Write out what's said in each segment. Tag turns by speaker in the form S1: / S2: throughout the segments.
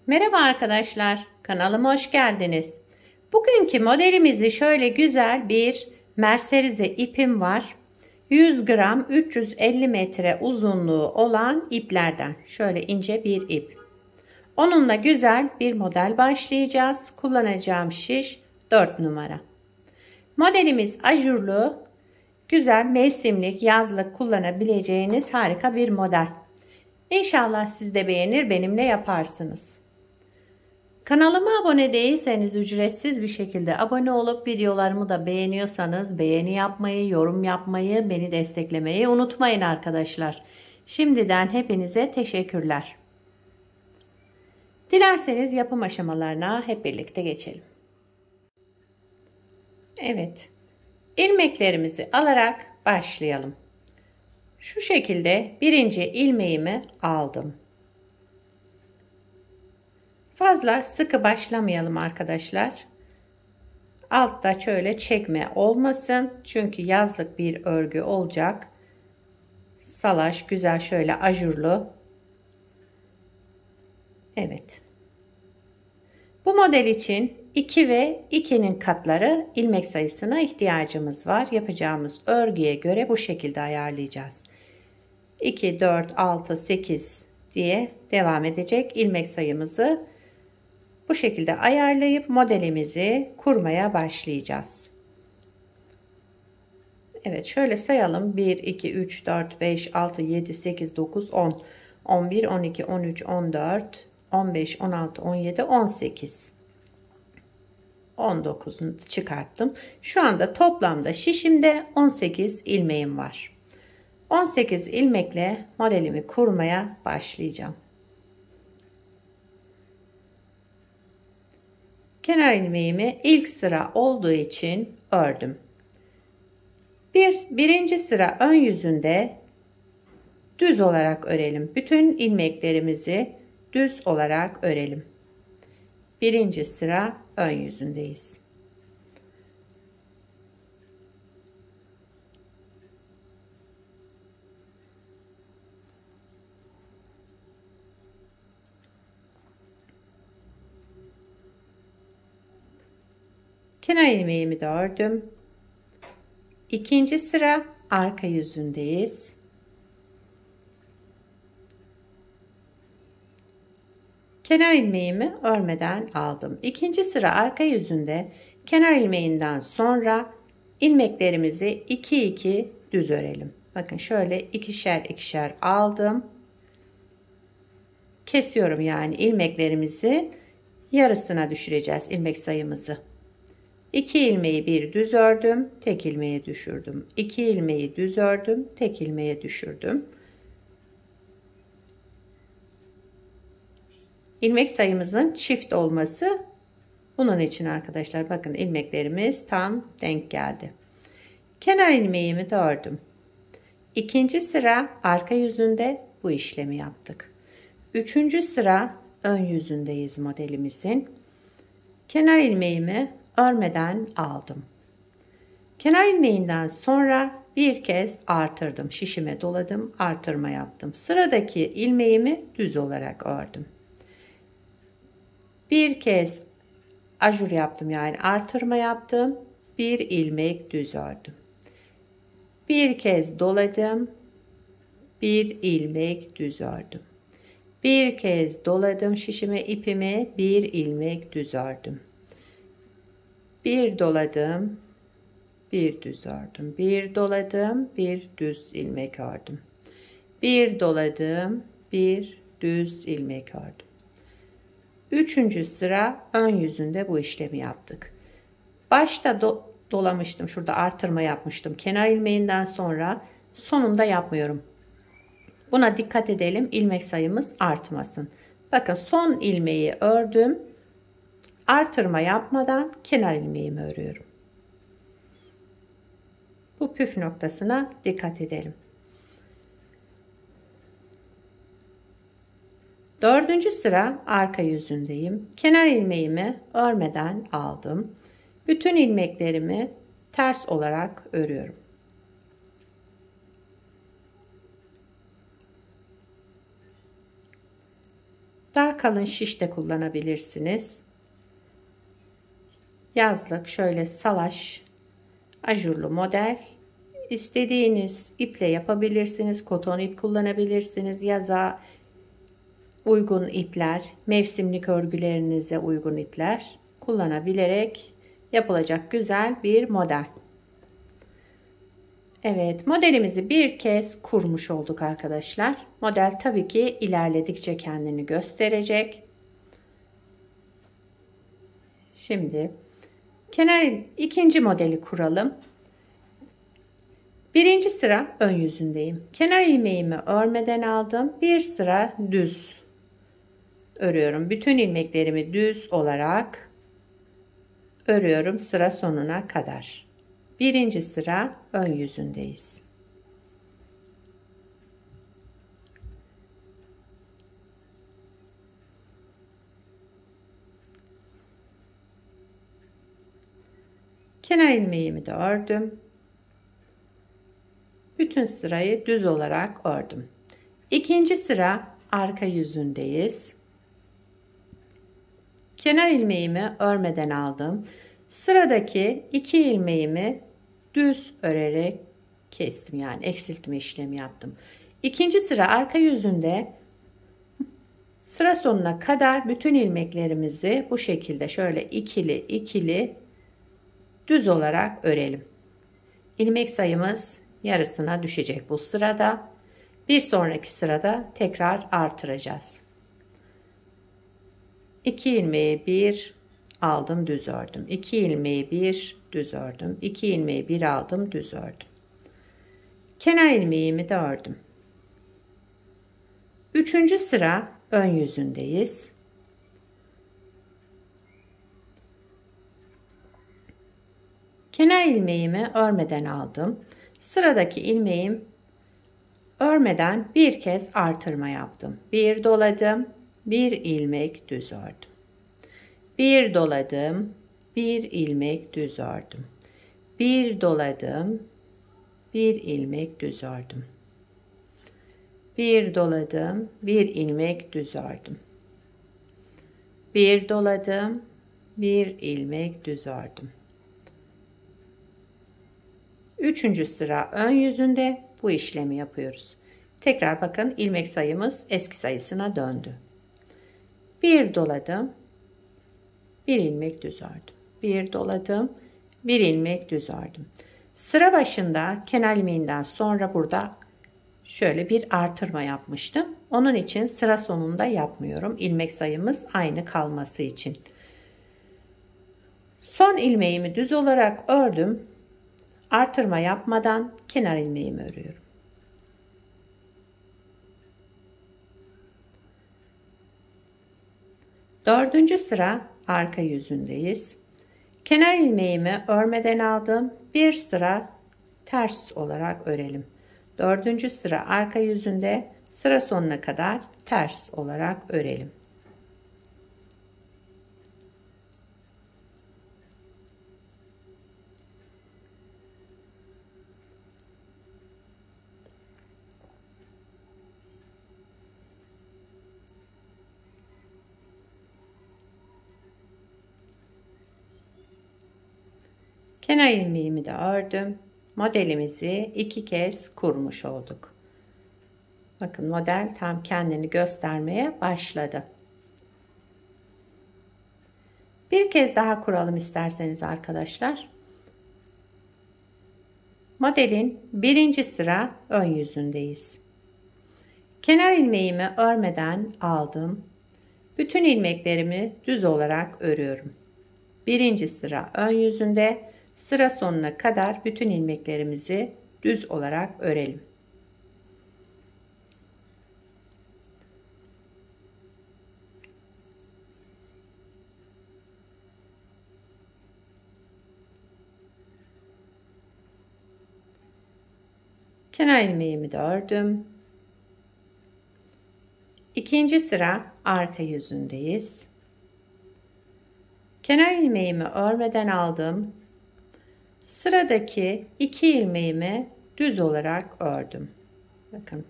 S1: Merhaba arkadaşlar, kanalıma hoş geldiniz. Bugünkü modelimizi şöyle güzel bir merserize ipim var. 100 gram 350 metre uzunluğu olan iplerden şöyle ince bir ip. Onunla güzel bir model başlayacağız. Kullanacağım şiş 4 numara. Modelimiz ajurlu, güzel mevsimlik, yazlık kullanabileceğiniz harika bir model. İnşallah siz de beğenir, benimle yaparsınız. Kanalıma abone değilseniz ücretsiz bir şekilde abone olup videolarımı da beğeniyorsanız beğeni yapmayı, yorum yapmayı, beni desteklemeyi unutmayın arkadaşlar. Şimdiden hepinize teşekkürler. Dilerseniz yapım aşamalarına hep birlikte geçelim. Evet, ilmeklerimizi alarak başlayalım. Şu şekilde birinci ilmeğimi aldım. Fazla sıkı başlamayalım arkadaşlar. Altta şöyle çekme olmasın. Çünkü yazlık bir örgü olacak. Salaş güzel şöyle ajurlu. Evet. Bu model için 2 ve 2'nin katları ilmek sayısına ihtiyacımız var. Yapacağımız örgüye göre bu şekilde ayarlayacağız. 2, 4, 6, 8 diye devam edecek ilmek sayımızı bu şekilde ayarlayıp modelimizi kurmaya başlayacağız. Evet, şöyle sayalım. 1, 2, 3, 4, 5, 6, 7, 8, 9, 10, 11, 12, 13, 14, 15, 16, 17, 18. 19'unu çıkarttım. Şu anda toplamda şişimde 18 ilmeğim var. 18 ilmekle modelimi kurmaya başlayacağım. Kenar ilmeğimi ilk sıra olduğu için ördüm. Birinci sıra ön yüzünde düz olarak örelim. Bütün ilmeklerimizi düz olarak örelim. Birinci sıra ön yüzündeyiz. Kenar ilmeğimi de ördüm. İkinci sıra arka yüzündeyiz. Kenar ilmeğimi örmeden aldım. İkinci sıra arka yüzünde kenar ilmeğinden sonra ilmeklerimizi 2 2 düz örelim. Bakın şöyle ikişer ikişer aldım. Kesiyorum yani ilmeklerimizi yarısına düşüreceğiz ilmek sayımızı. 2 ilmeği bir düz ördüm, tek ilmeğe düşürdüm. 2 ilmeği düz ördüm, tek ilmeğe düşürdüm. İlmek sayımızın çift olması bunun için arkadaşlar. Bakın ilmeklerimiz tam denk geldi. Kenar ilmeğimi de ördüm. İkinci sıra arka yüzünde bu işlemi yaptık. Üçüncü sıra ön yüzündeyiz modelimizin. Kenar ilmeğimi örmeden aldım. Kenar ilmeğinden sonra bir kez artırdım. Şişime doladım, artırma yaptım. Sıradaki ilmeğimi düz olarak ördüm. Bir kez ajur yaptım, yani artırma yaptım. Bir ilmek düz ördüm. Bir kez doladım. Bir ilmek düz ördüm. Bir kez doladım şişime ipimi, bir ilmek düz ördüm. Bir doladım, bir düz ördüm. Bir doladım, bir düz ilmek ördüm. Bir doladım, bir düz ilmek ördüm. Üçüncü sıra ön yüzünde bu işlemi yaptık. Başta dolamıştım, şurada artırma yapmıştım. Kenar ilmeğinden sonra sonunda yapmıyorum. Buna dikkat edelim, ilmek sayımız artmasın. Bakın son ilmeği ördüm. Artırma yapmadan kenar ilmeğimi örüyorum. Bu püf noktasına dikkat edelim. Dördüncü sıra arka yüzündeyim. Kenar ilmeğimi örmeden aldım. Bütün ilmeklerimi ters olarak örüyorum. Daha kalın şiş de kullanabilirsiniz. Yazlık şöyle salaş ajurlu model. İstediğiniz iple yapabilirsiniz. Koton ip kullanabilirsiniz. Yaza uygun ipler, mevsimlik örgülerinize uygun ipler kullanabilerek yapılacak güzel bir model. Evet, modelimizi bir kez kurmuş olduk arkadaşlar. Model tabii ki ilerledikçe kendini gösterecek. Şimdi ikinci modeli kuralım. Birinci sıra ön yüzündeyim. Kenar ilmeğimi örmeden aldım. Bir sıra düz örüyorum. Bütün ilmeklerimi düz olarak örüyorum sıra sonuna kadar. Birinci sıra ön yüzündeyiz. Kenar ilmeğimi de ördüm. Bütün sırayı düz olarak ördüm. İkinci sıra arka yüzündeyiz. Kenar ilmeğimi örmeden aldım. Sıradaki 2 ilmeğimi düz örerek kestim. Yani eksiltme işlemi yaptım. İkinci sıra arka yüzünde sıra sonuna kadar bütün ilmeklerimizi bu şekilde şöyle ikili ikili düz olarak örelim. İlmek sayımız yarısına düşecek bu sırada. Bir sonraki sırada tekrar artıracağız. 2 ilmeği bir aldım, düz ördüm. 2 ilmeği bir düz ördüm. 2 ilmeği bir aldım, düz ördüm. Kenar ilmeğimi de ördüm. Üçüncü sıra ön yüzündeyiz. Kenar ilmeğimi örmeden aldım. Sıradaki ilmeğim örmeden bir kez artırma yaptım. Bir doladım, bir ilmek düz ördüm. Bir doladım, bir ilmek düz ördüm. Bir doladım, bir ilmek düz ördüm. Bir doladım, bir ilmek düz ördüm. Bir doladım, bir ilmek düz ördüm. Üçüncü sıra ön yüzünde bu işlemi yapıyoruz. Tekrar bakın, ilmek sayımız eski sayısına döndü. Bir doladım, bir ilmek düz ördüm. Bir doladım, bir ilmek düz ördüm. Sıra başında kenar ilmeğinden sonra burada şöyle bir artırma yapmıştım. Onun için sıra sonunda yapmıyorum. İlmek sayımız aynı kalması için. Son ilmeğimi düz olarak ördüm. Artırma yapmadan kenar ilmeğimi örüyorum. Dördüncü sıra arka yüzündeyiz. Kenar ilmeğimi örmeden aldım. Bir sıra ters olarak örelim. Dördüncü sıra arka yüzünde sıra sonuna kadar ters olarak örelim. Kenar ilmeğimi de ördüm. Modelimizi 2 kez kurmuş olduk. Bakın, model tam kendini göstermeye başladı. Bir kez daha kuralım isterseniz arkadaşlar. Modelin birinci sıra ön yüzündeyiz. Kenar ilmeğimi örmeden aldım. Bütün ilmeklerimi düz olarak örüyorum. Birinci sıra ön yüzünde, sıra sonuna kadar bütün ilmeklerimizi düz olarak örelim. Kenar ilmeğimi de ördüm. İkinci sıra arka yüzündeyiz. Kenar ilmeğimi örmeden aldım. Sıradaki 2 ilmeğimi düz olarak ördüm. Bakın,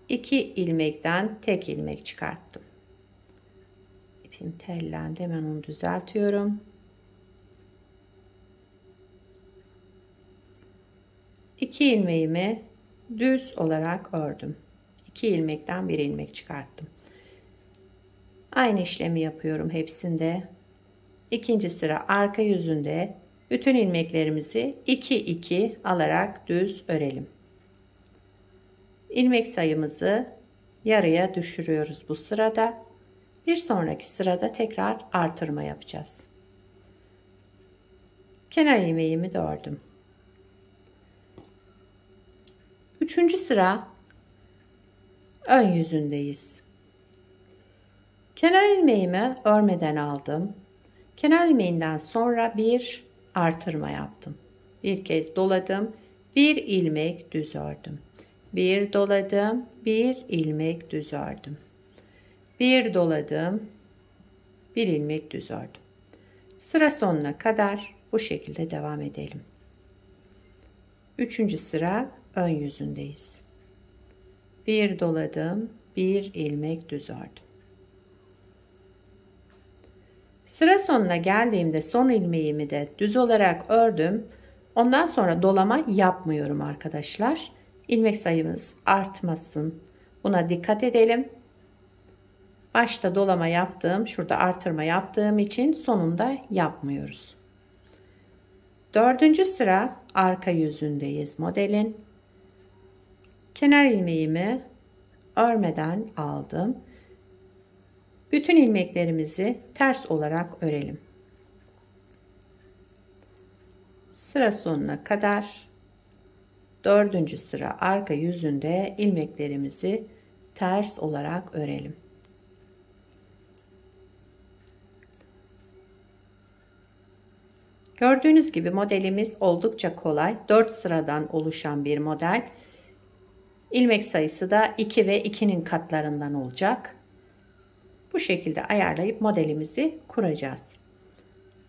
S1: 2 ilmekten tek ilmek çıkarttım. İpim tellendi. Hemen onu düzeltiyorum. 2 ilmeğimi düz olarak ördüm. 2 ilmekten 1 ilmek çıkarttım. Aynı işlemi yapıyorum hepsinde. İkinci sıra arka yüzünde bütün ilmeklerimizi 2 alarak düz örelim. İlmek sayımızı yarıya düşürüyoruz bu sırada. Bir sonraki sırada tekrar artırma yapacağız. Kenar ilmeğimi de ördüm. Üçüncü sıra ön yüzündeyiz. Kenar ilmeğimi örmeden aldım. Kenar ilmeğinden sonra bir artırma yaptım. Bir kez doladım. Bir ilmek düz ördüm. Bir doladım. Bir ilmek düz ördüm. Bir doladım. Bir ilmek düz ördüm. Sıra sonuna kadar bu şekilde devam edelim. Üçüncü sıra ön yüzündeyiz. Bir doladım. Bir ilmek düz ördüm. Sıra sonuna geldiğimde son ilmeğimi de düz olarak ördüm. Ondan sonra dolama yapmıyorum arkadaşlar. İlmek sayımız artmasın. Buna dikkat edelim. Başta dolama yaptığım, şurada artırma yaptığım için sonunda yapmıyoruz. Dördüncü sıra arka yüzündeyiz modelin. Kenar ilmeğimi örmeden aldım. Bütün ilmeklerimizi ters olarak örelim. Sıra sonuna kadar dördüncü sıra arka yüzünde ilmeklerimizi ters olarak örelim. Gördüğünüz gibi modelimiz oldukça kolay. 4 sıradan oluşan bir model. İlmek sayısı da 2 ve 2'nin katlarından olacak. Bu şekilde ayarlayıp modelimizi kuracağız.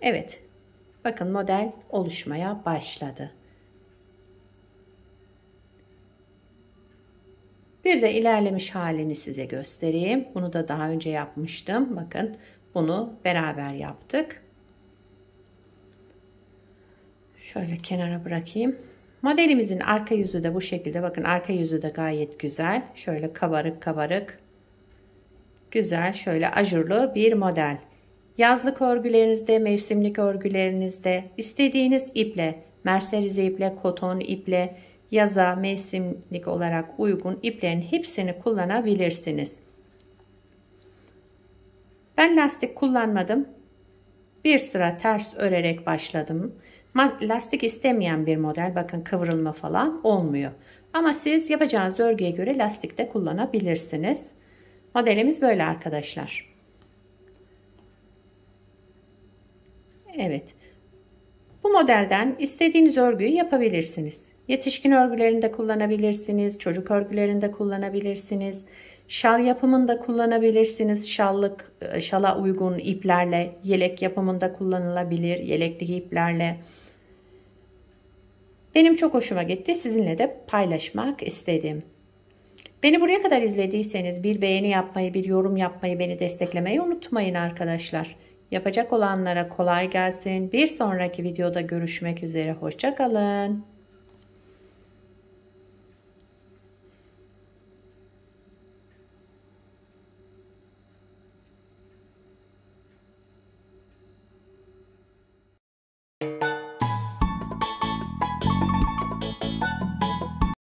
S1: Evet. Bakın model oluşmaya başladı. Bir de ilerlemiş halini size göstereyim. Bunu da daha önce yapmıştım. Bakın bunu beraber yaptık. Şöyle kenara bırakayım. Modelimizin arka yüzü de bu şekilde. Bakın arka yüzü de gayet güzel. Şöyle kabarık kabarık. Güzel, şöyle ajurlu bir model. Yazlık örgülerinizde, mevsimlik örgülerinizde istediğiniz iple, merserize iple, koton iple, yaza, mevsimlik olarak uygun iplerin hepsini kullanabilirsiniz. Ben lastik kullanmadım. Bir sıra ters örerek başladım. Lastik istemeyen bir model, bakın kıvrılma falan olmuyor. Ama siz yapacağınız örgüye göre lastik de kullanabilirsiniz. Modelimiz böyle arkadaşlar. Evet. Bu modelden istediğiniz örgüyü yapabilirsiniz. Yetişkin örgülerinde kullanabilirsiniz. Çocuk örgülerinde kullanabilirsiniz. Şal yapımında kullanabilirsiniz. Şala uygun iplerle, yelek yapımında kullanılabilir. Yelekli iplerle. Benim çok hoşuma gitti. Sizinle de paylaşmak istedim. Beni buraya kadar izlediyseniz bir beğeni yapmayı, bir yorum yapmayı, beni desteklemeyi unutmayın arkadaşlar. Yapacak olanlara kolay gelsin. Bir sonraki videoda görüşmek üzere. Hoşça kalın.